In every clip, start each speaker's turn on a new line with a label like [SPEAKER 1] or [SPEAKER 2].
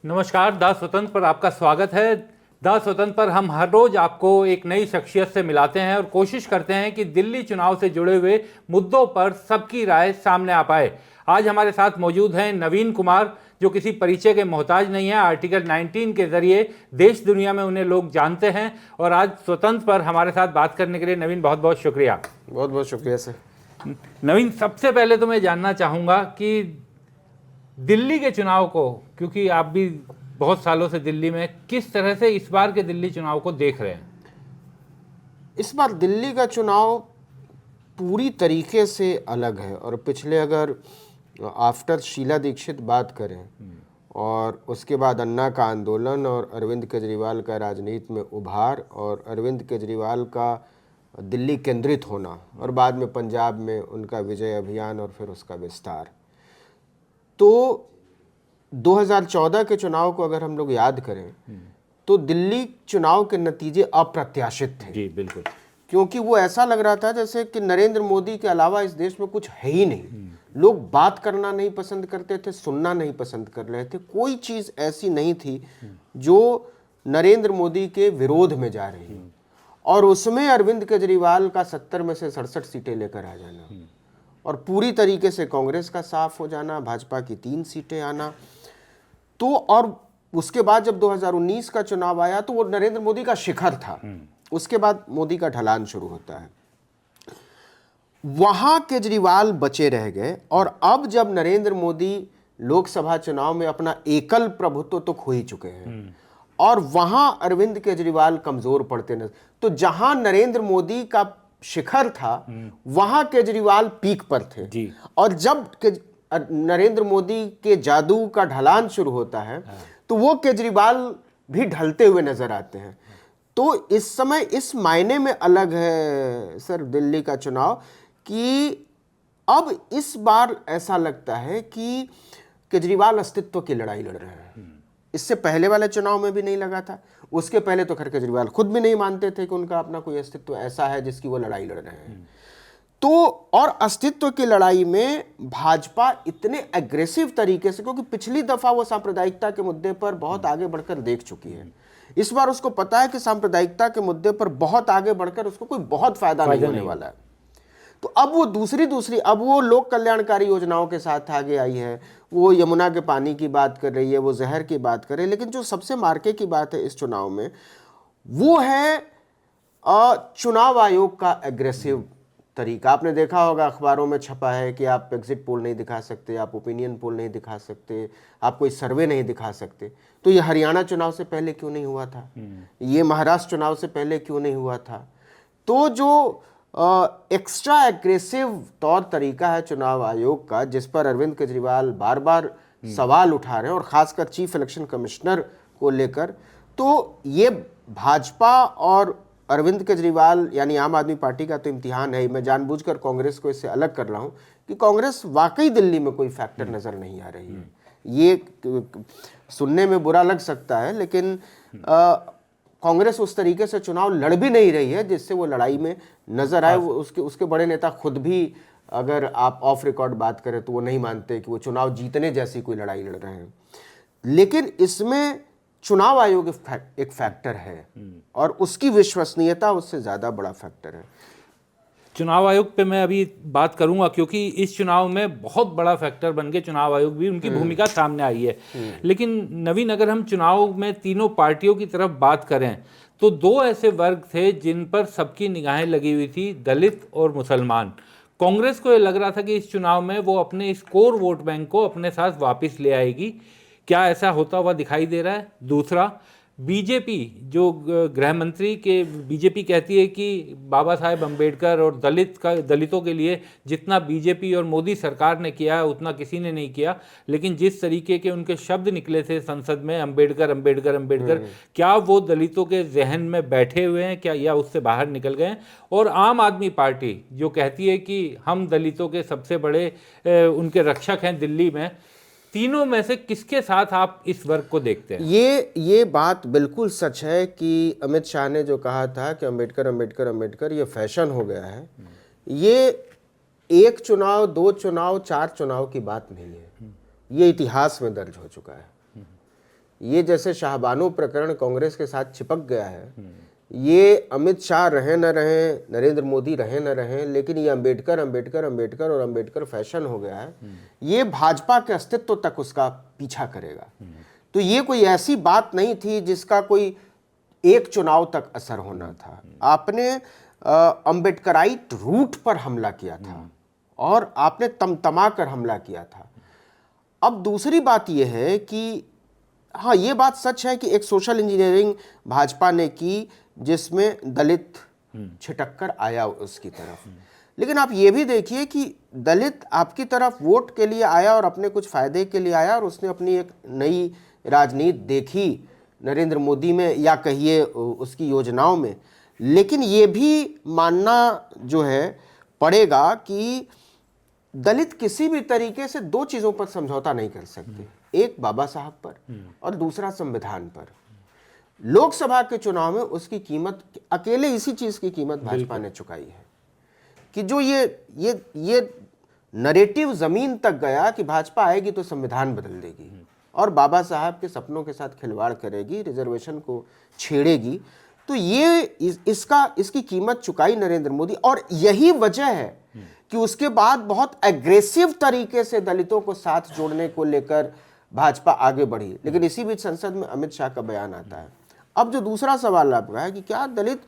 [SPEAKER 1] नमस्कार, द स्वतंत्र पर आपका स्वागत है। द स्वतंत्र पर हम हर रोज आपको एक नई शख्सियत से मिलाते हैं और कोशिश करते हैं कि दिल्ली चुनाव से जुड़े हुए मुद्दों पर सबकी राय सामने आ पाए। आज हमारे साथ मौजूद हैं नवीन कुमार, जो किसी परिचय के मोहताज नहीं है। आर्टिकल 19 के जरिए देश दुनिया में उन्हें लोग जानते हैं और आज स्वतंत्र पर हमारे साथ बात करने के लिए नवीन बहुत बहुत शुक्रिया।
[SPEAKER 2] बहुत बहुत शुक्रिया सर।
[SPEAKER 1] नवीन, सबसे पहले तो मैं जानना चाहूँगा कि दिल्ली के चुनाव को, क्योंकि आप भी बहुत सालों से दिल्ली में, किस तरह से इस बार के दिल्ली चुनाव को देख रहे हैं?
[SPEAKER 2] इस बार दिल्ली का चुनाव पूरी तरीके से अलग है और पिछले अगर आफ्टर शीला दीक्षित बात करें और उसके बाद अन्ना का आंदोलन और अरविंद केजरीवाल का राजनीति में उभार और अरविंद केजरीवाल का दिल्ली केंद्रित होना और बाद में पंजाब में उनका विजय अभियान और फिर उसका विस्तार, तो 2014 के चुनाव को अगर हम लोग याद करें तो दिल्ली चुनाव के नतीजे अप्रत्याशित थे।
[SPEAKER 1] जी बिल्कुल,
[SPEAKER 2] क्योंकि वो ऐसा लग रहा था जैसे कि नरेंद्र मोदी के अलावा इस देश में कुछ है ही नहीं। लोग बात करना नहीं पसंद करते थे, सुनना नहीं पसंद कर रहे थे। कोई चीज़ ऐसी नहीं थी जो नरेंद्र मोदी के विरोध में जा रही हो। और उसमें अरविंद केजरीवाल का 70 में से 67 सीटें लेकर आ जाना और पूरी तरीके से कांग्रेस का साफ हो जाना, भाजपा की 3 सीटें आना। तो और उसके बाद जब 2019 का चुनाव आया तो वो नरेंद्र मोदी का शिखर था। उसके बाद मोदी का ढलान शुरू होता है। वहां केजरीवाल बचे रह गए और अब जब नरेंद्र मोदी लोकसभा चुनाव में अपना एकल प्रभुत्व तो खो ही चुके हैं और वहां अरविंद केजरीवाल कमजोर पड़ते नजर, तो जहां नरेंद्र मोदी का शिखर था वहां केजरीवाल पीक पर थे
[SPEAKER 1] जी।
[SPEAKER 2] और जब नरेंद्र मोदी के जादू का ढलान शुरू होता है तो वो केजरीवाल भी ढलते हुए नजर आते हैं। तो इस समय इस मायने में अलग है सर दिल्ली का चुनाव कि अब इस बार ऐसा लगता है कि केजरीवाल अस्तित्व की लड़ाई लड़ रहे हैं। इससे पहले वाले चुनाव में भी नहीं लगा था। उसके पहले तो खैर केजरीवाल खुद भी नहीं मानते थे कि उनका अपना कोई अस्तित्व ऐसा है जिसकी वो लड़ाई लड़ रहे हैं। तो और अस्तित्व की लड़ाई में भाजपा इतने एग्रेसिव तरीके से, क्योंकि पिछली दफा वो सांप्रदायिकता के मुद्दे पर बहुत आगे बढ़कर देख चुकी है, इस बार उसको पता है कि सांप्रदायिकता के मुद्दे पर बहुत आगे बढ़कर उसको कोई बहुत फायदा नहीं होने वाला है। तो अब वो दूसरी अब वो लोक कल्याणकारी योजनाओं के साथ आगे आई है। वो यमुना के पानी की बात कर रही है, वो जहर की बात कर रही है। लेकिन जो सबसे मार्के की बात है इस चुनाव में वो है चुनाव आयोग का एग्रेसिव तरीका। आपने देखा होगा अखबारों में छपा है कि आप एग्जिट पोल नहीं दिखा सकते, आप ओपिनियन पोल नहीं दिखा सकते, आप कोई सर्वे नहीं दिखा सकते। तो ये हरियाणा चुनाव से पहले क्यों नहीं हुआ था? ये महाराष्ट्र चुनाव से पहले क्यों नहीं हुआ था? तो जो एक्स्ट्रा एग्रेसिव तौर तरीका है चुनाव आयोग का, जिस पर अरविंद केजरीवाल बार बार सवाल उठा रहे हैं और खासकर चीफ इलेक्शन कमिश्नर को लेकर, तो ये भाजपा और अरविंद केजरीवाल यानी आम आदमी पार्टी का तो इम्तिहान है। मैं जानबूझकर कांग्रेस को इससे अलग कर रहा हूं कि कांग्रेस वाकई दिल्ली में कोई फैक्टर नजर नहीं आ रही है। ये सुनने में बुरा लग सकता है लेकिन कांग्रेस उस तरीके से चुनाव लड़ भी नहीं रही है जिससे वो लड़ाई में नजर आए। उसके बड़े नेता खुद भी अगर आप ऑफ रिकॉर्ड बात करें तो वो नहीं मानते कि वो चुनाव जीतने जैसी कोई लड़ाई लड़ रहे हैं। लेकिन इसमें चुनाव आयोग एक फैक्टर है और उसकी विश्वसनीयता उससे ज्यादा बड़ा फैक्टर है।
[SPEAKER 1] चुनाव आयोग पे मैं अभी बात करूंगा क्योंकि इस चुनाव में बहुत बड़ा फैक्टर बन के चुनाव आयोग भी, उनकी भूमिका सामने आई है। लेकिन नवीन, अगर हम चुनाव में तीनों पार्टियों की तरफ बात करें तो 2 ऐसे वर्ग थे जिन पर सबकी निगाहें लगी हुई थी, दलित और मुसलमान। कांग्रेस को ये लग रहा था कि इस चुनाव में वो अपने इस कोर वोट बैंक को अपने साथ वापस ले आएगी। क्या ऐसा होता हुआ दिखाई दे रहा है? दूसरा, बीजेपी, जो गृह मंत्री के बीजेपी कहती है कि बाबा साहेब अम्बेडकर और दलितों के लिए जितना बीजेपी और मोदी सरकार ने किया है उतना किसी ने नहीं किया। लेकिन जिस तरीके के उनके शब्द निकले थे संसद में, अम्बेडकर अम्बेडकर अम्बेडकर, क्या वो दलितों के जहन में बैठे हुए हैं क्या, या उससे बाहर निकल गए हैं? और आम आदमी पार्टी जो कहती है कि हम दलितों के सबसे बड़े उनके रक्षक हैं दिल्ली में, तीनों में से किसके साथ आप इस वर्ग को देखते हैं?
[SPEAKER 2] ये बात बिल्कुल सच है कि अमित शाह ने जो कहा था कि अम्बेडकर अम्बेडकर अम्बेडकर ये फैशन हो गया है, ये 1 चुनाव 2 चुनाव 4 चुनाव की बात नहीं है। ये इतिहास में दर्ज हो चुका है। ये जैसे शाहबानो प्रकरण कांग्रेस के साथ चिपक गया है, ये अमित शाह रहे न रहे, नरेंद्र मोदी रहे न रहे, लेकिन ये अंबेडकर अंबेडकर अंबेडकर और अंबेडकर फैशन हो गया है, ये भाजपा के अस्तित्व तक उसका पीछा करेगा। तो ये कोई ऐसी बात नहीं थी जिसका कोई एक चुनाव तक असर होना था। आपने अंबेडकराइट रूट पर हमला किया था और आपने तमतमा कर हमला किया था। अब दूसरी बात यह है कि हाँ, ये बात सच है कि एक सोशल इंजीनियरिंग भाजपा ने की जिसमें दलित छिटक कर आया उसकी तरफ, लेकिन आप ये भी देखिए कि दलित आपकी तरफ वोट के लिए आया और अपने कुछ फायदे के लिए आया, और उसने अपनी एक नई राजनीति देखी नरेंद्र मोदी में या कहिए उसकी योजनाओं में। लेकिन ये भी मानना जो है पड़ेगा कि दलित किसी भी तरीके से दो चीज़ों पर समझौता नहीं कर सकते, एक बाबा साहब पर और दूसरा संविधान पर। लोकसभा के चुनाव में उसकी कीमत, अकेले इसी चीज़ की कीमत भाजपा ने चुकाई है कि जो ये नरेटिव ज़मीन तक गया कि भाजपा आएगी तो संविधान बदल देगी और बाबा साहब के सपनों के साथ खिलवाड़ करेगी, रिजर्वेशन को छेड़ेगी। तो ये इसकी कीमत चुकाई नरेंद्र मोदी, और यही वजह है कि उसके बाद बहुत एग्रेसिव तरीके से दलितों को साथ जोड़ने को लेकर भाजपा आगे बढ़ी। लेकिन इसी बीच संसद में अमित शाह का बयान आता है। अब जो दूसरा सवाल आपका है कि क्या दलित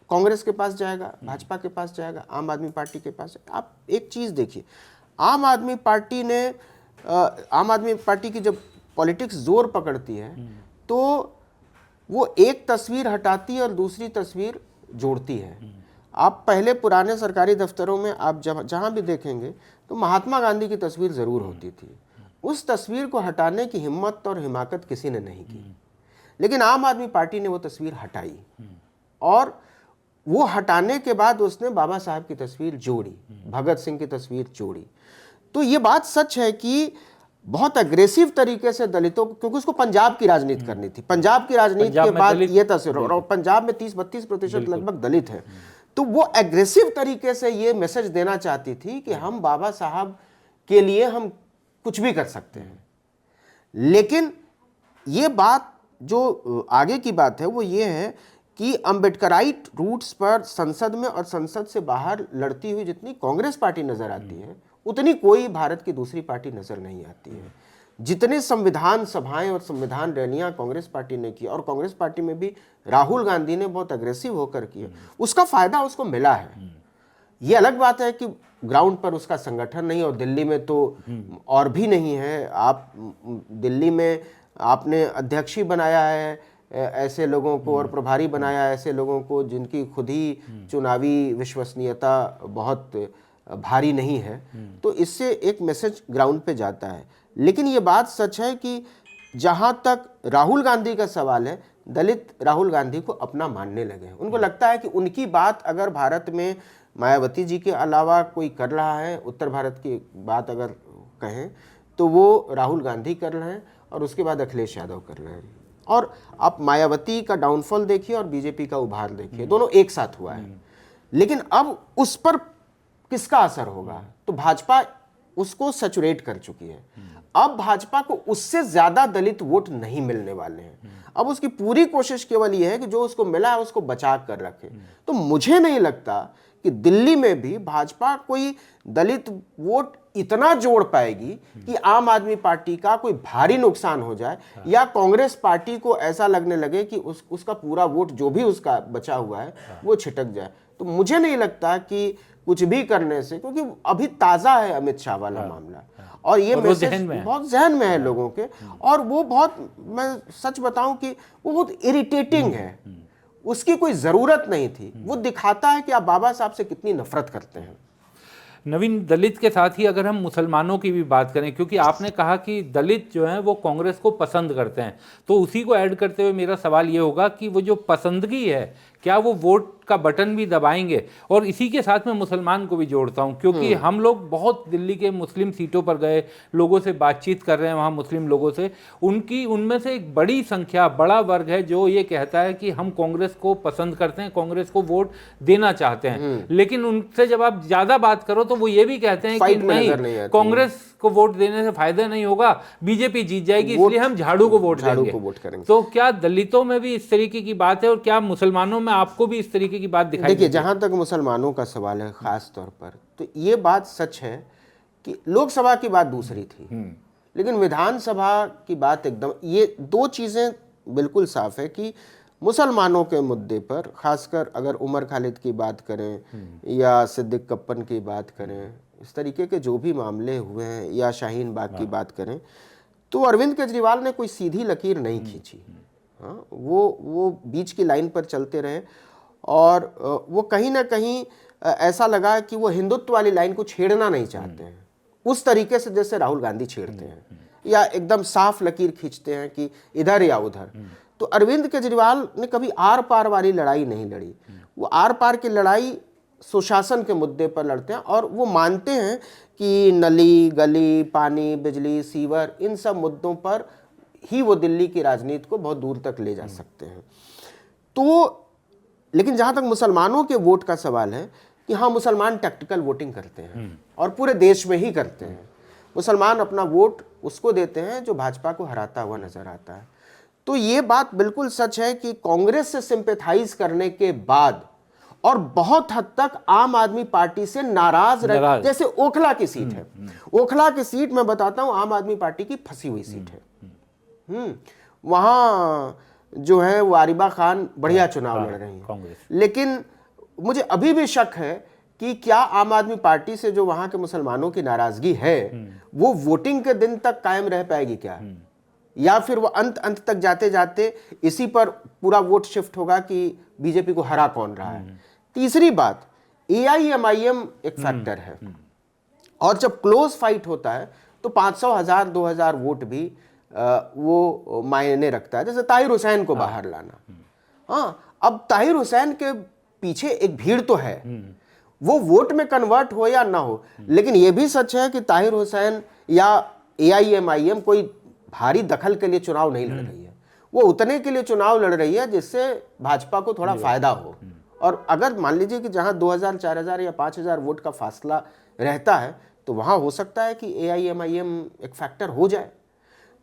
[SPEAKER 2] कांग्रेस के पास जाएगा, भाजपा के पास जाएगा, आम आदमी पार्टी के पास जाएगा? आप एक चीज देखिए, आम आदमी पार्टी की जब पॉलिटिक्स जोर पकड़ती है तो वो एक तस्वीर हटाती है और दूसरी तस्वीर जोड़ती है। आप पहले पुराने सरकारी दफ्तरों में आप जहां भी देखेंगे तो महात्मा गांधी की तस्वीर जरूर होती थी। उस तस्वीर को हटाने की हिम्मत और हिमाकत किसी ने नहीं की, लेकिन आम आदमी पार्टी ने वो तस्वीर हटाई और वो हटाने के बाद उसने बाबा साहब की तस्वीर जोड़ी, भगत सिंह की तस्वीर जोड़ी। तो ये बात सच है कि बहुत अग्रेसिव तरीके से दलितों को, क्योंकि उसको पंजाब की राजनीति करनी थी, पंजाब की राजनीति के बाद ये तस्वीर, और पंजाब में 30-32% लगभग दलित है, तो वो एग्रेसिव तरीके से ये मैसेज देना चाहती थी कि हम बाबा साहब के लिए हम कुछ भी कर सकते हैं। लेकिन ये बात जो आगे की बात है वो ये है कि अंबेडकराइट रूट्स पर संसद में और संसद से बाहर लड़ती हुई जितनी कांग्रेस पार्टी नजर आती है, उतनी कोई भारत की दूसरी पार्टी नजर नहीं आती है। जितने संविधान सभाएं और संविधान रैलियां कांग्रेस पार्टी ने की, और कांग्रेस पार्टी में भी राहुल गांधी ने बहुत अग्रेसिव होकर किया, उसका फायदा उसको मिला है। ये अलग बात है कि ग्राउंड पर उसका संगठन नहीं, और दिल्ली में तो और भी नहीं है। आप दिल्ली में आपने अध्यक्ष ही बनाया है ऐसे लोगों को और प्रभारी बनाया है ऐसे लोगों को जिनकी खुद ही चुनावी विश्वसनीयता बहुत भारी नहीं है। तो इससे एक मैसेज ग्राउंड पे जाता है। लेकिन ये बात सच है कि जहाँ तक राहुल गांधी का सवाल है, दलित राहुल गांधी को अपना मानने लगे हैं। उनको लगता है कि उनकी बात अगर भारत में मायावती जी के अलावा कोई कर रहा है, उत्तर भारत की बात अगर कहें तो वो राहुल गांधी कर रहे हैं और उसके बाद अखिलेश यादव कर रहे हैं। और आप मायावती का डाउनफॉल देखिए और बीजेपी का उभार देखिए, दोनों एक साथ हुआ है। लेकिन अब उस पर किसका असर होगा? तो भाजपा उसको सैचुरेट कर चुकी है। अब भाजपा को उससे ज्यादा दलित वोट नहीं मिलने वाले हैं। अब उसकी पूरी कोशिश केवल यह है कि जो उसको मिला है उसको बचा कर रखे। तो मुझे नहीं लगता कि दिल्ली में भी भाजपा कोई दलित वोट इतना जोड़ पाएगी कि आम आदमी पार्टी का कोई भारी नुकसान हो जाए या कांग्रेस पार्टी को ऐसा लगने लगे कि उसका पूरा वोट जो भी उसका बचा हुआ है वो छिटक जाए। तो मुझे नहीं लगता कि कुछ भी करने से, क्योंकि अभी ताजा है अमित शाह वाला मामला, और ये मैसेज बहुत जहन में है लोगों के, और वो बहुत, मैं सच बताऊं कि वो बहुत इरिटेटिंग है। उसकी कोई जरूरत नहीं थी। वो दिखाता है कि आप बाबा साहब से कितनी नफरत करते हैं।
[SPEAKER 1] नवीन, दलित के साथ ही अगर हम मुसलमानों की भी बात करें, क्योंकि आपने कहा कि दलित जो हैं वो कांग्रेस को पसंद करते हैं, तो उसी को ऐड करते हुए मेरा सवाल ये होगा कि वो जो पसंदगी है, क्या वो वोट का बटन भी दबाएंगे। और इसी के साथ में मुसलमान को भी जोड़ता हूं, क्योंकि हम लोग बहुत दिल्ली के मुस्लिम सीटों पर गए, लोगों से बातचीत कर रहे हैं वहाँ मुस्लिम लोगों से, उनमें से एक बड़ी संख्या, बड़ा वर्ग है जो ये कहता है कि हम कांग्रेस को पसंद करते हैं, कांग्रेस को वोट देना चाहते हैं। लेकिन उनसे जब आप ज़्यादा बात करो तो वो ये भी कहते हैं कि नहीं, कांग्रेस को वोट देने से फायदा नहीं होगा, बीजेपी जीत जाएगी, इसलिए हम झाड़ू को वोट देंगे। तो क्या दलितों में भी इस तरीके की बात है और क्या मुसलमानों में आपको भी इस तरीके की बात दिखाई?
[SPEAKER 2] देखिए, जहां तक मुसलमानों का सवाल है खास तौर पर, तो ये बात सच है कि लोकसभा की बात दूसरी थी, लेकिन विधानसभा की बात एकदम, ये दो चीजें बिल्कुल साफ है कि मुसलमानों के मुद्दे पर, खासकर अगर उमर खालिद की बात करें या सिद्दीक कप्पन की बात करें, इस तरीके के जो भी मामले हुए हैं, या शाहीन बाग की बात करें, तो अरविंद केजरीवाल ने कोई सीधी लकीर नहीं खींची। हाँ, वो बीच की लाइन पर चलते रहे और वो कहीं ना कहीं ऐसा लगा कि वो हिंदुत्व वाली लाइन को छेड़ना नहीं चाहते हैं, उस तरीके से जैसे राहुल गांधी छेड़ते हैं, या एकदम साफ लकीर खींचते हैं कि इधर या उधर। तो अरविंद केजरीवाल ने कभी आर पार वाली लड़ाई नहीं लड़ी। वो आर पार की लड़ाई सुशासन के मुद्दे पर लड़ते हैं, और वो मानते हैं कि नली गली, पानी, बिजली, सीवर, इन सब मुद्दों पर ही वो दिल्ली की राजनीति को बहुत दूर तक ले जा सकते हैं। तो लेकिन जहां तक मुसलमानों के वोट का सवाल है कि हाँ, मुसलमान टैक्टिकल वोटिंग करते हैं और पूरे देश में ही करते हैं। मुसलमान अपना वोट उसको देते हैं जो भाजपा को हराता हुआ नजर आता है। तो ये बात बिल्कुल सच है कि कांग्रेस से सिंपैथाइज करने के बाद और बहुत हद तक आम आदमी पार्टी से नाराज रहे, जैसे ओखला की सीट है, ओखला की सीट मैं बताता हूं आम आदमी पार्टी की फंसी हुई सीट है। वहां जो है वो आरिबा खान बढ़िया चुनाव लड़ रही है, लेकिन मुझे अभी भी शक है कि क्या आम आदमी पार्टी से जो वहां के मुसलमानों की नाराजगी है वो वोटिंग के दिन तक कायम रह पाएगी क्या, या फिर वो अंत तक जाते जाते इसी पर पूरा वोट शिफ्ट होगा कि बीजेपी को हरा कौन रहा है। तीसरी बात, AIMIM एक फैक्टर है, और जब क्लोज फाइट होता है तो 500, 1000, 2000 वोट भी वो मायने रखता है, जैसे ताहिर हुसैन को बाहर लाना। हाँ, अब ताहिर हुसैन के पीछे एक भीड़ तो है, वो वोट में कन्वर्ट हो या ना हो, लेकिन यह भी सच है कि ताहिर हुसैन या AIMIM कोई भारी दखल के लिए चुनाव नहीं लड़ रही है, वो उतने के लिए चुनाव लड़ रही है जिससे भाजपा को थोड़ा फायदा हो। और अगर मान लीजिए कि जहां 2000, 4000 या 5000 वोट का फासला रहता है तो वहां हो सकता है कि AIMIM एक फैक्टर हो जाए।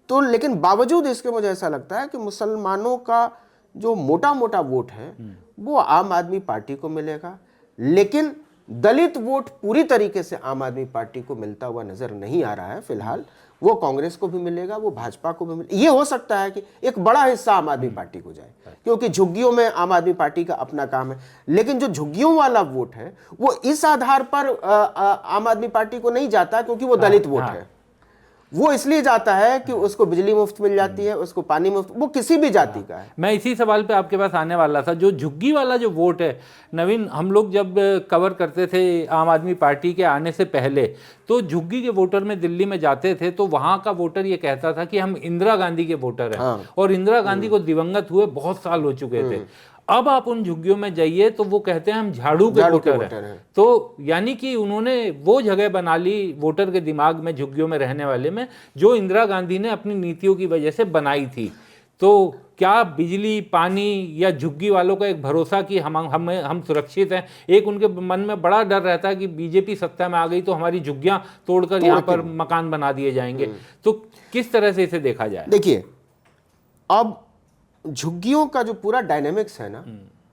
[SPEAKER 2] तो लेकिन बावजूद इसके मुझे ऐसा लगता है कि मुसलमानों का जो मोटा मोटा वोट है वो आम आदमी पार्टी को मिलेगा, लेकिन दलित वोट पूरी तरीके से आम आदमी पार्टी को मिलता हुआ नजर नहीं आ रहा है फिलहाल। वो कांग्रेस को भी मिलेगा, वो भाजपा को भी मिलेगा। ये हो सकता है कि एक बड़ा हिस्सा आम आदमी पार्टी को जाए, क्योंकि झुग्गियों में आम आदमी पार्टी का अपना काम है, लेकिन जो झुग्गियों वाला वोट है वो इस आधार पर आम आदमी पार्टी को नहीं जाता क्योंकि वो दलित वोट है। वो इसलिए जाता है कि उसको बिजली मुफ्त मिल जाती है, उसको पानी मुफ्त, वो किसी भी जाति का है।
[SPEAKER 1] मैं इसी सवाल पे आपके पास आने वाला था। जो झुग्गी वाला जो वोट है नवीन, हम लोग जब कवर करते थे आम आदमी पार्टी के आने से पहले, तो झुग्गी के वोटर में दिल्ली में जाते थे तो वहाँ का वोटर ये कहता था कि हम इंदिरा गांधी के वोटर हैं, और इंदिरा गांधी को दिवंगत हुए बहुत साल हो चुके थे। अब आप उन झुग्गियों में जाइए तो वो कहते हैं हम झाड़ू के वोटर हैं। तो यानी कि उन्होंने वो जगह बना ली वोटर के दिमाग में, झुग्गियों में रहने वाले में, जो इंदिरा गांधी ने अपनी नीतियों की वजह से बनाई थी। तो क्या बिजली, पानी या झुग्गी वालों का एक भरोसा कि हम सुरक्षित हैं, एक उनके मन में बड़ा डर रहता है कि बीजेपी सत्ता में आ गई तो हमारी झुग्गियां तोड़कर यहाँ पर मकान बना दिए जाएंगे। तो किस तरह से इसे देखा जाए?
[SPEAKER 2] देखिए, अब झुग्गियों का जो पूरा डायनेमिक्स है ना,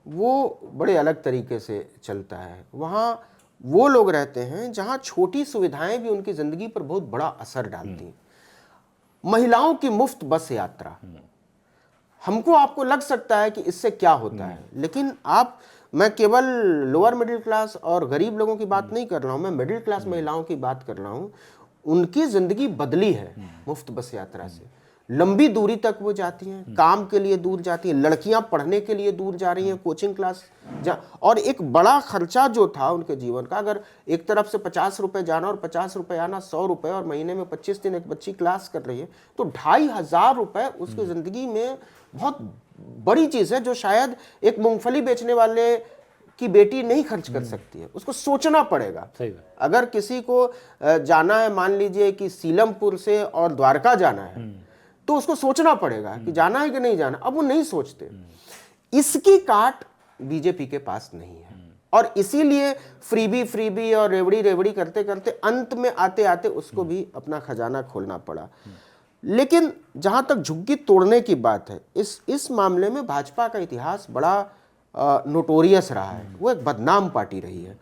[SPEAKER 2] वो बड़े अलग तरीके से चलता है। वहाँ वो लोग रहते हैं जहाँ छोटी सुविधाएं भी उनकी जिंदगी पर बहुत बड़ा असर डालती हैं। महिलाओं की मुफ्त बस यात्रा, हमको आपको लग सकता है कि इससे क्या होता है, लेकिन मैं केवल लोअर मिडिल क्लास और गरीब लोगों की बात नहीं कर रहा हूँ, मैं मिडिल क्लास महिलाओं की बात कर रहा हूँ। उनकी जिंदगी बदली है मुफ्त बस यात्रा से। लंबी दूरी तक वो जाती हैं, काम के लिए दूर जाती हैं, लड़कियां पढ़ने के लिए दूर जा रही हैं, कोचिंग क्लास और एक बड़ा खर्चा जो था उनके जीवन का, अगर एक तरफ से 50 रुपए जाना और 50 रुपए आना, 100 रुपए, और महीने में 25 दिन एक बच्ची क्लास कर रही है, तो 2500 रुपए उसकी जिंदगी में बहुत बड़ी चीज है, जो शायद एक मूंगफली बेचने वाले की बेटी नहीं खर्च कर सकती है। उसको सोचना पड़ेगा। अगर किसी को जाना है, मान लीजिए कि सीलमपुर से और द्वारका जाना है, तो उसको सोचना पड़ेगा कि जाना है कि नहीं जाना। अब वो नहीं सोचते। इसकी काट बीजेपी के पास नहीं है, और इसीलिए फ्रीबी और रेवड़ी करते करते अंत में आते आते उसको भी अपना खजाना खोलना पड़ा। लेकिन जहां तक झुग्गी तोड़ने की बात है, इस मामले में भाजपा का इतिहास बड़ा नोटोरियस रहा है। वो एक बदनाम पार्टी रही है।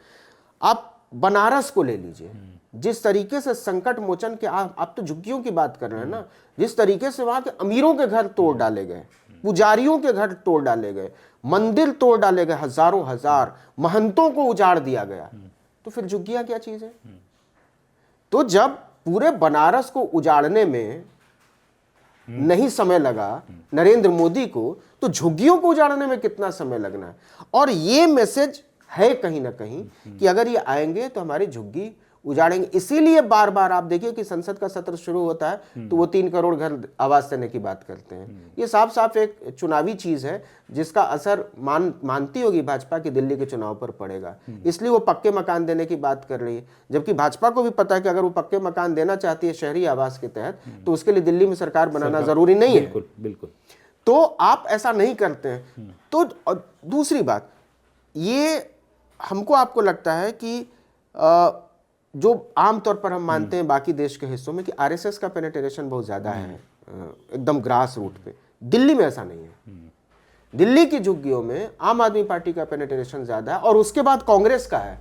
[SPEAKER 2] आप बनारस को ले लीजिए, जिस तरीके से संकट मोचन के, आप तो झुग्गियों की बात कर रहे हैं ना, जिस तरीके से वहां के अमीरों के घर तोड़ डाले गए, पुजारियों के घर तोड़ डाले गए, मंदिर तोड़ डाले गए, हजारों हजार महंतों को उजाड़ दिया गया, तो फिर झुग्गियां क्या चीज है? तो जब पूरे बनारस को उजाड़ने में नहीं समय लगा नरेंद्र मोदी को, तो झुग्गियों को उजाड़ने में कितना समय लगना है? और ये मैसेज है कहीं ना कहीं कि अगर ये आएंगे तो हमारी झुग्गी उजाड़ेंगे। इसीलिए बार बार आप देखिए कि संसद का सत्र शुरू होता है तो वो 3 करोड़ घर आवास देने की बात करते हैं। ये साफ साफ एक चुनावी चीज है, जिसका असर मानती होगी भाजपा की दिल्ली के चुनाव पर पड़ेगा। इसलिए वो पक्के मकान देने की बात कर रही है, जबकि भाजपा को भी पता है कि अगर वो पक्के मकान देना चाहती है शहरी आवास के तहत, तो उसके लिए दिल्ली में सरकार बनाना जरूरी नहीं है।
[SPEAKER 1] बिल्कुल।
[SPEAKER 2] तो आप ऐसा नहीं करते हैं। तो दूसरी बात, ये हमको आपको लगता है कि जो आमतौर पर हम मानते हैं बाकी देश के हिस्सों में कि आरएसएस का पेनिट्रेशन बहुत ज्यादा है, एकदम ग्रास रूट पे, दिल्ली में ऐसा नहीं है। दिल्ली की झुग्गियों में आम आदमी पार्टी का पेनिट्रेशन ज्यादा है, और उसके बाद कांग्रेस का है,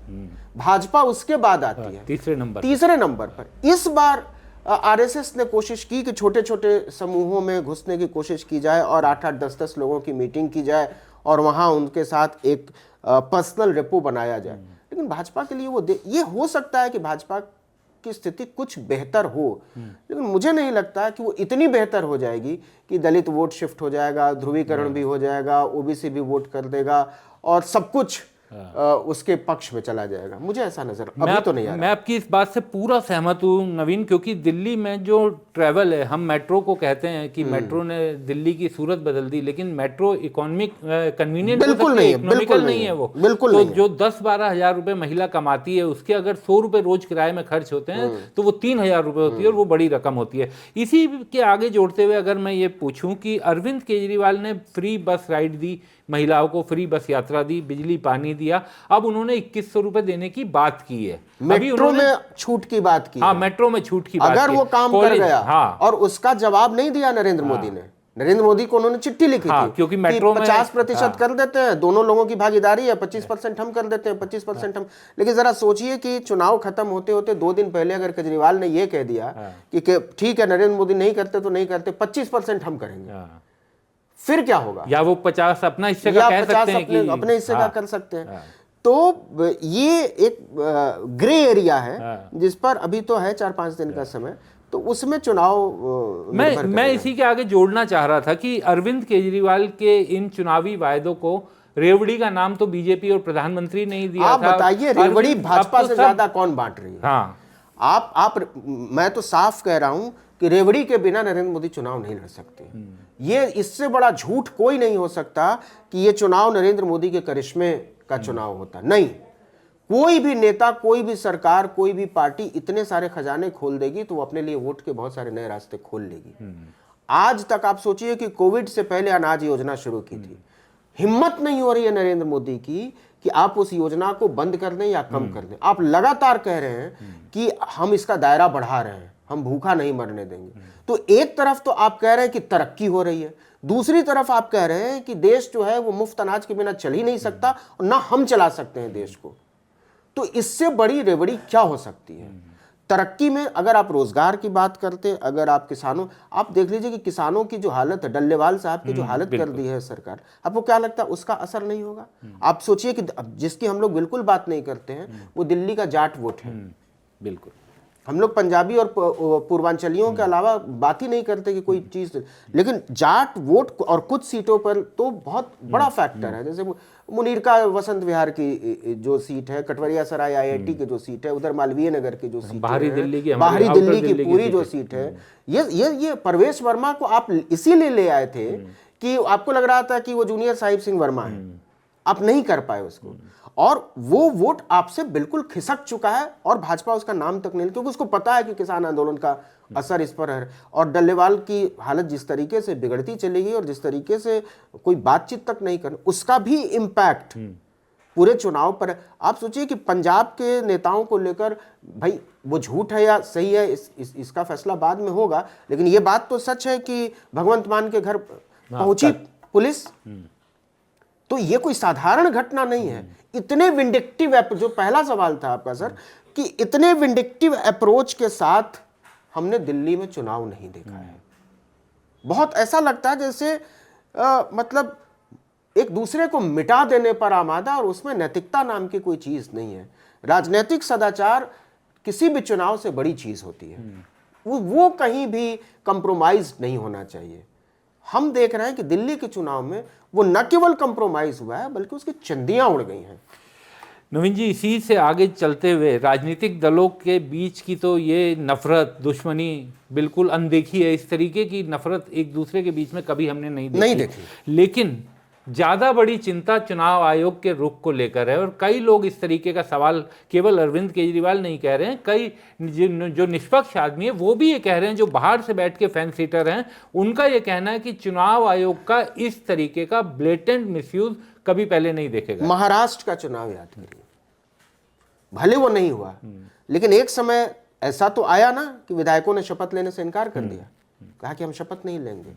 [SPEAKER 2] भाजपा उसके बाद आती है तीसरे नंबर पर। इस बार आरएसएस ने कोशिश की कि छोटे छोटे समूहों में घुसने की कोशिश की जाए और 8-8, 10-10 लोगों की मीटिंग की जाए और वहां उनके साथ एक पर्सनल रेपो बनाया जाए। लेकिन भाजपा के लिए ये हो सकता है कि भाजपा की स्थिति कुछ बेहतर हो, लेकिन मुझे नहीं लगता कि वो इतनी बेहतर हो जाएगी कि दलित वोट शिफ्ट हो जाएगा, ध्रुवीकरण भी हो जाएगा, ओबीसी भी वोट कर देगा और सब कुछ उसके पक्ष में चला जाएगा। मुझे ऐसा नजर अभी तो नहीं आ रहा।
[SPEAKER 1] मैं आपकी इस बात से पूरा सहमत हूँ नवीन, क्योंकि दिल्ली में जो ट्रैवल है, हम मेट्रो को कहते हैं कि मेट्रो ने दिल्ली की सूरत बदल दी, लेकिन मेट्रो इकोनॉमिक कन्वीनियंट
[SPEAKER 2] बिल्कुल नहीं है,
[SPEAKER 1] इकोनॉमिकल नहीं है वो।
[SPEAKER 2] बिल्कुल
[SPEAKER 1] तो
[SPEAKER 2] नहीं
[SPEAKER 1] जो 10-12 हजार रुपए महिला कमाती है, उसके अगर 100 रुपए रोज किराए में खर्च होते हैं तो वो 3000 रुपए होती है, और वो बड़ी रकम होती है। इसी के आगे जोड़ते हुए अगर मैं ये पूछूं कि अरविंद केजरीवाल ने फ्री बस राइड दी, महिलाओं को फ्री बस यात्रा दी, बिजली पानी दिया, अब उन्होंने 2100 रुपए देने की बात की है।
[SPEAKER 2] मेट्रो में छूट की बात की।
[SPEAKER 1] हाँ, मेट्रो में छूट की बात
[SPEAKER 2] अगर वो काम कर गया,
[SPEAKER 1] हाँ,
[SPEAKER 2] और उसका जवाब नहीं दिया नरेंद्र मोदी ने। नरेंद्र मोदी को उन्होंने चिट्ठी लिखी थी
[SPEAKER 1] क्योंकि मेट्रो में
[SPEAKER 2] 50% कर देते हैं, दोनों लोगों की भागीदारी है, 25% हम कर देते हैं, 25% हम। लेकिन जरा सोचिए कि चुनाव खत्म होते होते 2 दिन पहले अगर केजरीवाल ने यह कह दिया कि ठीक है नरेंद्र मोदी नहीं करते तो नहीं करते, 25% हम करेंगे, फिर क्या होगा?
[SPEAKER 1] या वो 50 अपना हिस्से का कह सकते हैं कि
[SPEAKER 2] अपने हिस्से का कर सकते हैं। तो ये एक ग्रे एरिया है जिस पर अभी तो है 4-5 दिन का समय, तो उसमें चुनाव
[SPEAKER 1] मैं इसी के आगे जोड़ना चाह रहा था कि अरविंद केजरीवाल के इन चुनावी वायदों को, रेवड़ी का नाम तो बीजेपी और प्रधानमंत्री ने ही दिया था।
[SPEAKER 2] आप बताइए, रेवड़ी भाजपा से ज्यादा कौन बांट रही है?
[SPEAKER 1] हाँ,
[SPEAKER 2] मैं तो साफ कह रहा हूं कि रेवड़ी के बिना नरेंद्र मोदी चुनाव नहीं लड़ सकते। ये इससे बड़ा झूठ कोई नहीं हो सकता कि ये चुनाव नरेंद्र मोदी के करिश्मे का चुनाव होता। नहीं, कोई भी नेता, कोई भी सरकार, कोई भी पार्टी इतने सारे खजाने खोल देगी तो वो अपने लिए वोट के बहुत सारे नए रास्ते खोल लेगी। आज तक आप सोचिए कि कोविड से पहले अनाज योजना शुरू की थी, हिम्मत नहीं हो रही है नरेंद्र मोदी की कि आप उस योजना को बंद कर दें या कम कर दें। आप लगातार कह रहे हैं कि हम इसका दायरा बढ़ा रहे हैं, हम भूखा नहीं मरने देंगे। तो एक तरफ तो आप कह रहे हैं कि तरक्की हो रही है, दूसरी तरफ आप कह रहे हैं कि देश जो है वो मुफ्त अनाज के बिना चल ही नहीं सकता और ना हम चला सकते हैं देश को। तो इससे बड़ी रेवड़ी क्या हो सकती है? तरक्की में अगर आप रोजगार की बात करते, अगर आप किसानों, आप देख लीजिए कि किसानों की जो हालत है, डल्लेवाल साहब की जो हालत कर दी है सरकार, आपको क्या लगता है उसका असर नहीं होगा? आप सोचिए कि जिसकी हम लोग बिल्कुल बात नहीं करते हैं वो दिल्ली का जाट वोट है।
[SPEAKER 1] बिल्कुल।
[SPEAKER 2] हम लोग पंजाबी और पूर्वांचलियों के अलावा बात ही नहीं करते कि कोई चीज, लेकिन जाट वोट और कुछ सीटों पर तो बहुत बड़ा फैक्टर है। जैसे मुनीर का वसंत विहार की जो सीट है, कटवरिया सराय आईआईटी की जो सीट है, उधर मालवीय नगर की जो सीट
[SPEAKER 1] बाहरी दिल्ली की,
[SPEAKER 2] बाहरी दिल्ली की पूरी जो सीट है, ये परवेश वर्मा को आप इसीलिए ले आए थे कि आपको लग रहा था कि वो जूनियर साहिब सिंह वर्मा है, आप नहीं कर पाए उसको, और वो वोट आपसे बिल्कुल खिसक चुका है और भाजपा उसका नाम तक नहीं, क्योंकि उसको पता है कि किसान आंदोलन का असर इस पर है। और डल्लेवाल की हालत जिस तरीके से बिगड़ती चली गई और जिस तरीके से कोई बातचीत तक नहीं करनी, उसका भी इम्पैक्ट पूरे चुनाव पर है। आप सोचिए कि पंजाब के नेताओं को लेकर, भाई वो झूठ है या सही है इसका फैसला बाद में होगा, लेकिन ये बात तो सच है कि भगवंत मान के घर पहुंची पुलिस, तो ये कोई साधारण घटना नहीं है। इतने विंडिक्टिव, जो पहला सवाल था आपका सर, कि इतने विंडिक्टिव अप्रोच के साथ हमने दिल्ली में चुनाव नहीं देखा है। बहुत ऐसा लगता है जैसे मतलब एक दूसरे को मिटा देने पर आमादा, और उसमें नैतिकता नाम की कोई चीज नहीं है। राजनीतिक सदाचार किसी भी चुनाव से बड़ी चीज होती है, वो कहीं भी कंप्रोमाइज नहीं होना चाहिए। हम देख रहे हैं कि दिल्ली के चुनाव में वो न केवल कंप्रोमाइज हुआ है, बल्कि उसकी चंदियां उड़ गई हैं।
[SPEAKER 1] नवीन जी, इसी से आगे चलते हुए राजनीतिक दलों के बीच की तो ये नफरत, दुश्मनी बिल्कुल अनदेखी है। इस तरीके की नफरत एक दूसरे के बीच में कभी हमने नहीं देखी। लेकिन ज़्यादा बड़ी चिंता चुनाव आयोग के रुख को लेकर है, और कई लोग इस तरीके का सवाल केवल अरविंद केजरीवाल नहीं कह रहे हैं, कई जो निष्पक्ष आदमी है वो भी ये कह रहे हैं, जो बाहर से बैठ के फैन सीटर हैं, उनका ये कहना है कि चुनाव आयोग का इस तरीके का ब्लेटेंट मिसयूज कभी पहले नहीं देखेगा।
[SPEAKER 2] महाराष्ट्र का चुनाव याद करिए, भले वो नहीं हुआ, लेकिन एक समय ऐसा तो आया ना कि विधायकों ने शपथ लेने से इनकार कर दिया, कहा कि हम शपथ नहीं लेंगे।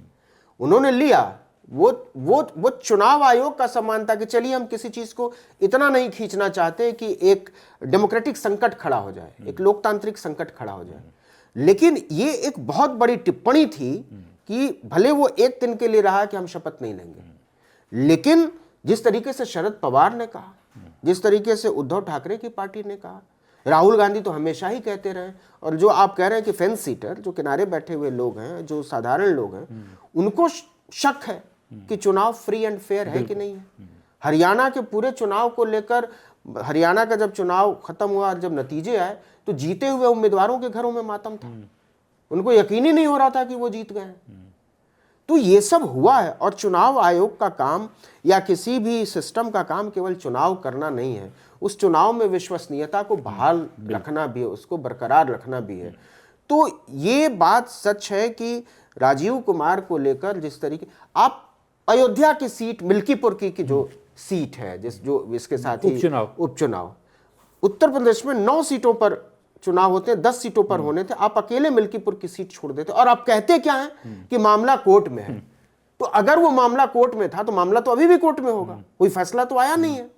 [SPEAKER 2] उन्होंने लिया। वो चुनाव आयोग का सम्मान था कि चलिए हम किसी चीज को इतना नहीं खींचना चाहते कि एक डेमोक्रेटिक संकट खड़ा हो जाए, एक लोकतांत्रिक संकट खड़ा हो जाए। लेकिन ये एक बहुत बड़ी टिप्पणी थी कि भले वो एक दिन के लिए रहा कि हम शपथ नहीं लेंगे, लेकिन जिस तरीके से शरद पवार ने कहा, जिस तरीके से उद्धव ठाकरे की पार्टी ने कहा, राहुल गांधी तो हमेशा ही कहते रहे, और जो आप कह रहे हैं कि फेंस सीटर, जो किनारे बैठे हुए लोग हैं, जो साधारण लोग हैं, उनको शक है कि चुनाव फ्री एंड फेयर है कि नहीं है। हरियाणा के पूरे चुनाव को लेकर, हरियाणा का जब चुनाव खत्म हुआ, जब नतीजे आए, तो जीते हुए उम्मीदवारों के घरों में मातम था। उनको यकीन ही नहीं हो रहा था कि वो जीत गए। तो ये सब हुआ है, और चुनाव आयोग का काम या किसी भी सिस्टम का काम केवल चुनाव करना नहीं है, उस चुनाव में विश्वसनीयता को बहाल रखना भी है, उसको बरकरार रखना भी है। तो ये बात सच है कि राजीव कुमार को लेकर जिस तरीके, आप अयोध्या की सीट, मिल्कीपुर की जो सीट है, जो इसके साथ ही उपचुनाव, उत्तर प्रदेश में 9 सीटों पर चुनाव होते हैं, 10 सीटों पर होने थे, आप अकेले मिल्कीपुर की सीट छोड़ देते, और आप कहते क्या है कि मामला कोर्ट में है। तो अगर वो मामला कोर्ट में था तो मामला तो अभी भी कोर्ट में होगा, कोई फैसला तो आया नहीं है।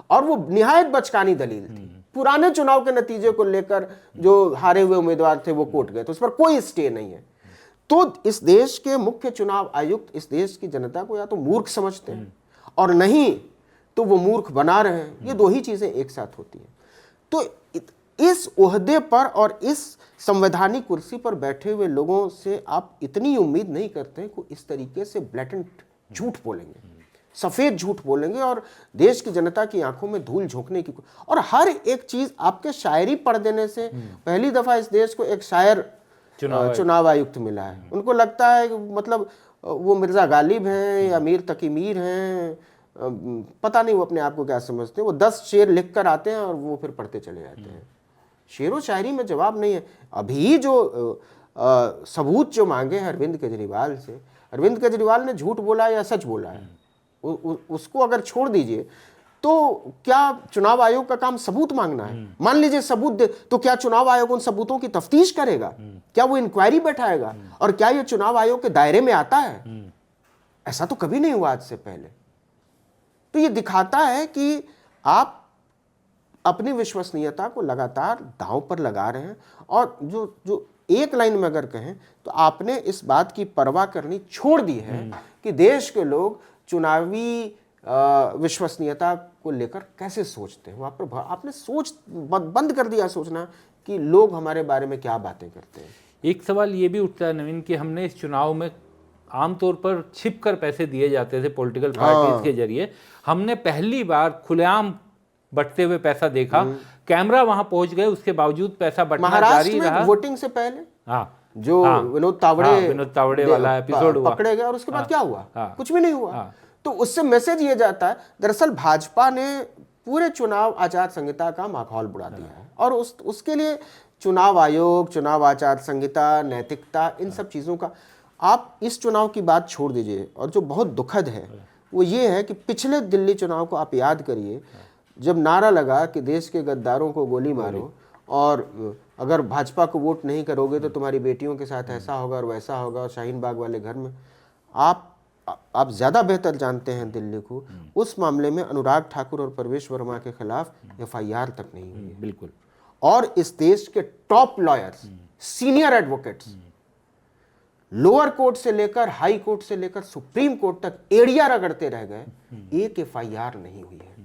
[SPEAKER 2] और वो निहायत बचकानी दलील थी, पुराने चुनाव के नतीजे को लेकर जो हारे हुए उम्मीदवार थे वो कोर्ट गए, तो उस पर कोई स्टे नहीं है। तो इस देश के मुख्य चुनाव आयुक्त इस देश की जनता को या तो मूर्ख समझते हैं, और नहीं तो वो मूर्ख बना रहे हैं। ये दो ही चीजें एक साथ होती हैं। तो इस ओहदे पर और इस संवैधानिक कुर्सी पर बैठे हुए लोगों से आप इतनी उम्मीद नहीं करते हैं कि इस तरीके से ब्लैटेंट झूठ बोलेंगे, सफेद झूठ बोलेंगे, और देश की जनता की आंखों में धूल झोंकने की। और हर एक चीज आपके शायरी पढ़ देने से, पहली दफा इस देश को एक शायर चुनाव आयुक्त मिला है। उनको लगता है कि मतलब वो मिर्जा गालिब हैं या मीर तकी मीर हैं, पता नहीं वो अपने आप को क्या समझते हैं। वो 10 शेर लिख कर आते हैं और वो फिर पढ़ते चले जाते हैं। शेरो शायरी में जवाब नहीं है। अभी जो सबूत जो मांगे हैं अरविंद केजरीवाल से, अरविंद केजरीवाल ने झूठ बोला या सच बोला है, उसको अगर छोड़ दीजिए, तो क्या चुनाव आयोग का काम सबूत मांगना है? मान लीजिए सबूत दे, तो क्या चुनाव आयोग उन सबूतों की तफ्तीश करेगा? क्या वो इंक्वायरी बैठाएगा? और क्या ये चुनाव आयोग के दायरे में आता है? ऐसा तो कभी नहीं हुआ आज से पहले। तो ये दिखाता है कि आप अपनी विश्वसनीयता को लगातार दांव पर लगा रहे हैं, और जो एक लाइन में अगर कहें तो आपने इस बात की परवाह करनी छोड़ दी है कि देश के लोग चुनावी विश्वसनीयता को लेकर कैसे सोचते हैं। आपने सोच बंद कर दिया सोचना कि लोग हमारे बारे में क्या बातें करते हैं।
[SPEAKER 1] एक सवाल ये भी उठता है नवीन कि हमने इस चुनाव में आमतौर पर छिप कर पैसे दिए जाते थे पॉलिटिकल पार्टीज के जरिए, हमने पहली बार खुलेआम बंटते हुए पैसा देखा। कैमरा वहां पहुंच गए, उसके बावजूद पैसा बंटना जारी
[SPEAKER 2] महाराष्ट्र
[SPEAKER 1] रहा।
[SPEAKER 2] में वोटिंग से पहले
[SPEAKER 1] हाँ,
[SPEAKER 2] जो विनोद तावड़े
[SPEAKER 1] वाला एपिसोड हुआ,
[SPEAKER 2] पकड़े गए और उसके बाद क्या हुआ? कुछ भी नहीं हुआ। तो उससे मैसेज ये जाता है, दरअसल भाजपा ने पूरे चुनाव आचार संहिता का माहौल बुरा दिया है और उसके लिए चुनाव आयोग, चुनाव आचार संहिता, नैतिकता, इन सब चीज़ों का आप इस चुनाव की बात छोड़ दीजिए। और जो बहुत दुखद है वो ये है कि पिछले दिल्ली चुनाव को आप याद करिए, जब नारा लगा कि देश के गद्दारों को गोली मारो और अगर भाजपा को वोट नहीं करोगे तो तुम्हारी बेटियों के साथ ऐसा होगा और वैसा होगा और शाहीन बाग वाले घर में, आप ज़्यादा बेहतर जानते हैं दिल्ली को। उस मामले में अनुराग ठाकुर और प्रवेश वर्मा के खिलाफ FIR तक नहीं हुई है।
[SPEAKER 1] बिल्कुल।
[SPEAKER 2] और इस देश के top lawyers, senior advocates, lower court से लेकर हाई कोर्ट से लेकर सुप्रीम कोर्ट तक एड़िया रगड़ते रह गए, एक FIR नहीं हुई है।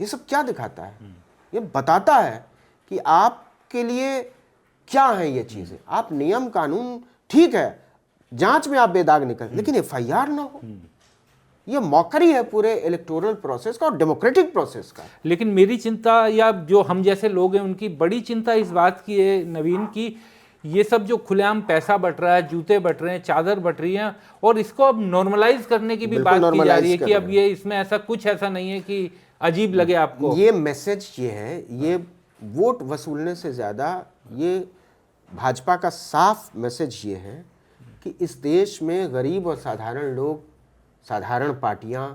[SPEAKER 2] ये सब क्या दिखाता है? ये बताता है कि आपके लिए क्या है ये चीजें। आप नियम कानून, ठीक है, जांच में आप बेदाग निकल, लेकिन FIR ना हो, ये मौकरी है पूरे इलेक्टोरल प्रोसेस का और डेमोक्रेटिक प्रोसेस का।
[SPEAKER 1] लेकिन मेरी चिंता, या जो हम जैसे लोग हैं उनकी बड़ी चिंता इस बात की है नवीन, की ये सब जो खुलेआम पैसा बट रहा है, जूते बट रहे हैं, चादर बट रही है, और इसको अब नॉर्मलाइज करने की भी बात की जा रही है कि अब ये इसमें ऐसा कुछ ऐसा नहीं है कि अजीब लगे आपको।
[SPEAKER 2] ये मैसेज ये है, ये वोट वसूलने से ज्यादा ये भाजपा का साफ मैसेज ये है कि इस देश में गरीब और साधारण लोग, साधारण पार्टियां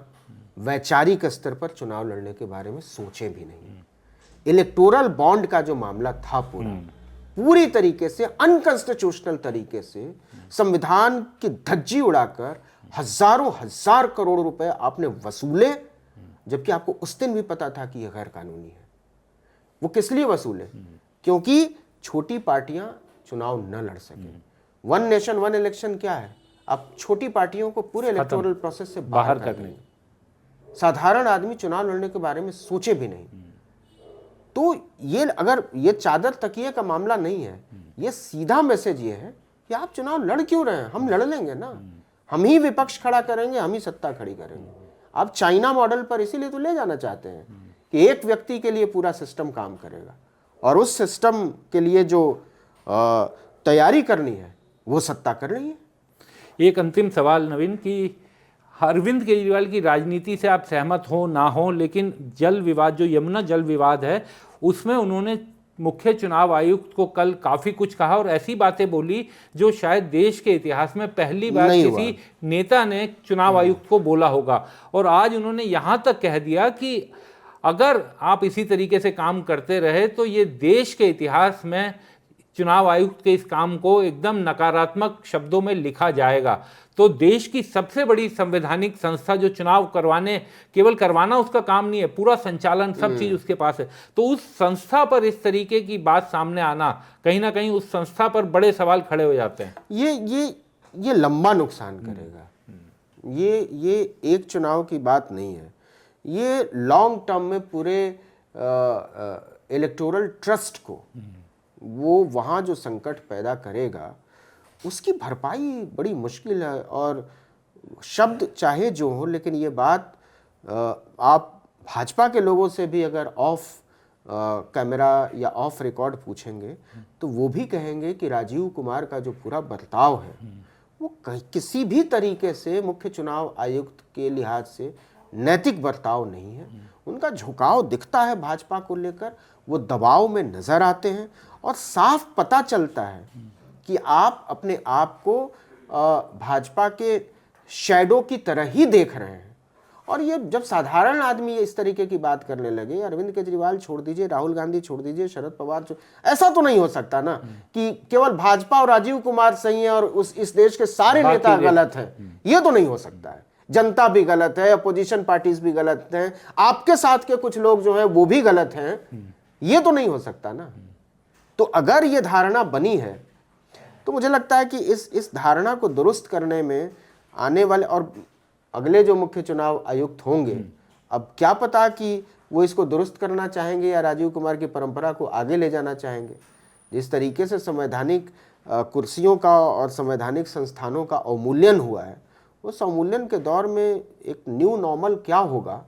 [SPEAKER 2] वैचारिक स्तर पर चुनाव लड़ने के बारे में सोचे भी नहीं। इलेक्टोरल बॉन्ड का जो मामला था पूरी तरीके से अनकॉन्स्टिट्यूशनल तरीके से संविधान की धज्जी उड़ाकर हजार करोड़ रुपए आपने वसूले, जबकि आपको उस दिन भी पता था कि यह गैर कानूनी है। वो किस लिए वसूले? क्योंकि छोटी पार्टियां चुनाव न लड़ सके। वन नेशन वन इलेक्शन क्या है? आप छोटी पार्टियों को पूरे इलेक्टोरल प्रोसेस से बाहर कर दें। साधारण आदमी चुनाव लड़ने के बारे में सोचे भी नहीं। तो ये, अगर ये चादर तकिए का मामला नहीं है, ये सीधा मैसेज ये है कि आप चुनाव लड़ क्यों रहे हैं? हम लड़ लेंगे ना, हम ही विपक्ष खड़ा करेंगे, हम ही सत्ता खड़ी करेंगे। आप चाइना मॉडल पर इसीलिए तो ले जाना चाहते हैं कि एक व्यक्ति के लिए पूरा सिस्टम काम करेगा और उस सिस्टम के लिए जो तैयारी करनी है वो सत्ता कर रही है।
[SPEAKER 1] एक अंतिम सवाल नवीन, कि अरविंद केजरीवाल की राजनीति से आप सहमत हो ना हो, लेकिन जल विवाद, जो यमुना जल विवाद है, उसमें उन्होंने मुख्य चुनाव आयुक्त को कल काफ़ी कुछ कहा और ऐसी बातें बोली जो शायद देश के इतिहास में पहली बार किसी नेता ने चुनाव आयुक्त को बोला होगा। और आज उन्होंने यहाँ तक कह दिया कि अगर आप इसी तरीके से काम करते रहे तो ये देश के इतिहास में चुनाव आयुक्त के इस काम को एकदम नकारात्मक शब्दों में लिखा जाएगा। तो देश की सबसे बड़ी संवैधानिक संस्था जो चुनाव करवाने, केवल करवाना उसका काम नहीं है, पूरा संचालन सब चीज उसके पास है, तो उस संस्था पर इस तरीके की बात सामने आना, कहीं ना कहीं उस संस्था पर बड़े सवाल खड़े हो जाते हैं।
[SPEAKER 2] ये लंबा नुकसान करेगा। ये एक चुनाव की बात नहीं है, ये लॉन्ग टर्म में पूरे इलेक्टोरल ट्रस्ट को, वो वहाँ जो संकट पैदा करेगा उसकी भरपाई बड़ी मुश्किल है। और शब्द चाहे जो हो, लेकिन ये बात आप भाजपा के लोगों से भी अगर ऑफ कैमरा या ऑफ रिकॉर्ड पूछेंगे तो वो भी कहेंगे कि राजीव कुमार का जो पूरा बर्ताव है वो किसी भी तरीके से मुख्य चुनाव आयुक्त के लिहाज से नैतिक बर्ताव नहीं है। उनका झुकाव दिखता है भाजपा को लेकर, वो दबाव में नजर आते हैं और साफ पता चलता है कि आप अपने आप को भाजपा के शैडो की तरह ही देख रहे हैं। और ये जब साधारण आदमी इस तरीके की बात करने लगे, अरविंद केजरीवाल छोड़ दीजिए, राहुल गांधी छोड़ दीजिए, शरद पवार ऐसा तो नहीं हो सकता ना कि केवल भाजपा और राजीव कुमार सही है और इस देश के सारे नेता गलत हैं। ये तो नहीं हो सकता है। जनता भी गलत है, अपोजिशन पार्टीज भी गलत हैं, आपके साथ के कुछ लोग जो है वो भी गलत हैं। ये तो नहीं हो सकता ना। तो अगर ये धारणा बनी है तो मुझे लगता है कि इस धारणा को दुरुस्त करने में आने वाले और अगले जो मुख्य चुनाव आयुक्त होंगे, अब क्या पता कि वो इसको दुरुस्त करना चाहेंगे या राजीव कुमार की परंपरा को आगे ले जाना चाहेंगे। जिस तरीके से संवैधानिक कुर्सियों का और संवैधानिक संस्थानों का अवमूल्यन हुआ है, उस अवमूल्यन के दौर में एक न्यू नॉर्मल क्या होगा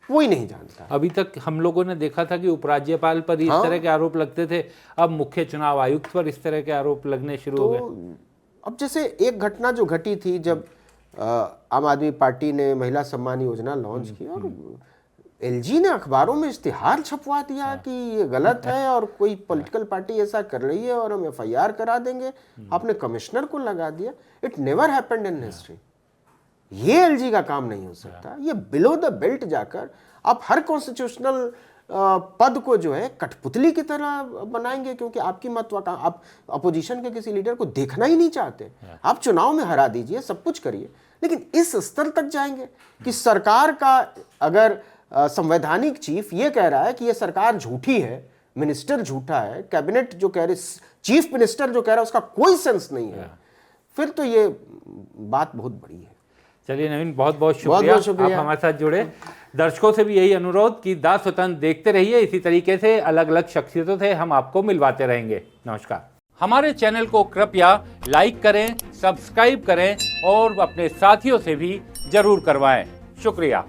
[SPEAKER 2] कोई नहीं जानता।
[SPEAKER 1] अभी तक हम लोगों ने देखा था कि उपराज्यपाल पर इस तरह के आरोप लगते थे, अब मुख्य चुनाव आयुक्त पर इस तरह के आरोप लगने शुरू हो गए।
[SPEAKER 2] अब जैसे एक घटना जो घटी थी जब आम आदमी पार्टी ने महिला सम्मान योजना लॉन्च की और एलजी ने अखबारों में इश्तिहार छपवा दिया कि ये गलत है और कोई पॉलिटिकल पार्टी ऐसा कर रही है और हम एफआईआर करा देंगे, आपने कमिश्नर को लगा दिया। It never happened in history. ये एलजी का काम नहीं हो सकता। ये बिलो द बेल्ट जाकर आप हर कॉन्स्टिट्यूशनल पद को जो है कठपुतली की तरह बनाएंगे, क्योंकि आपकी महत्वाकांक्षा, आप अपोजिशन के किसी लीडर को देखना ही नहीं चाहते। आप चुनाव में हरा दीजिए, सब कुछ करिए, लेकिन इस स्तर तक जाएंगे कि सरकार का अगर संवैधानिक चीफ ये कह रहा है कि ये सरकार झूठी है, मिनिस्टर झूठा है, कैबिनेट जो कह रहे, चीफ मिनिस्टर जो कह रहा है उसका कोई सेंस नहीं है, फिर तो ये बात बहुत बड़ी है।
[SPEAKER 1] चलिए नवीन, बहुत बहुत शुक्रिया आप हमारे साथ जुड़े। दर्शकों से भी यही अनुरोध कि दास वतन देखते रहिए। इसी तरीके से अलग अलग शख्सियतों से हम आपको मिलवाते रहेंगे। नमस्कार। हमारे चैनल को कृपया लाइक करें, सब्सक्राइब करें और अपने साथियों से भी जरूर करवाएं। शुक्रिया।